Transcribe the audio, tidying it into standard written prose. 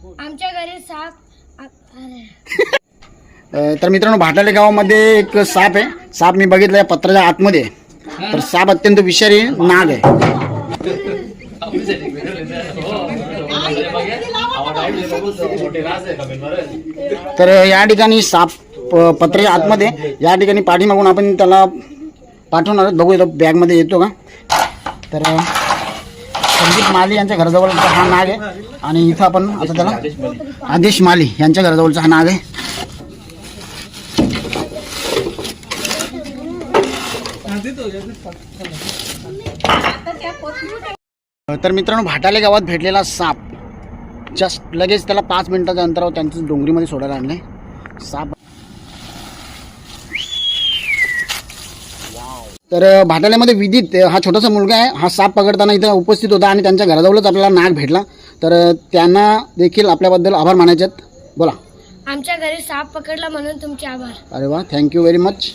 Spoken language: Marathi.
आमच्या घरी साप तर मित्रांनो, भाटाले गावामध्ये एक साप आहे. साप मी बघितला या पत्राच्या आतमध्ये. तर साप अत्यंत विषारी नाग आहे. तर या ठिकाणी साप पत्राच्या आतमध्ये, या ठिकाणी पाठीमागून आपण त्याला पाठवणार आहोत. बघू इथं बॅगमध्ये येतो का. तर संदीप माली यांच्या घराजवळचा हा नाग आहे. आणि इथं आपण आता त्याला आदेश माली यांच्या घराजवळचा हा नाग आहे. तर मित्रांनो, भाटाले गावात भेटलेला साप जस्ट लगेच त्याला 5 मिनिटाच्या अंतरावर त्यांचं डोंगरीमध्ये सोडायला आणलंय. साप तर भाटाल्यामध्ये विदित हा छोटासा मुलगा आहे. हा साप पकडताना इथं उपस्थित होता आणि त्यांच्या घराजवळच आपल्याला नाग भेटला. तर त्यांना देखील आपल्याबद्दल आभार मानायचे आहेत. बोला. आमच्या घरी साप पकडला म्हणून तुमचे आभार. अरे वा, थँक्यू व्हेरी मच.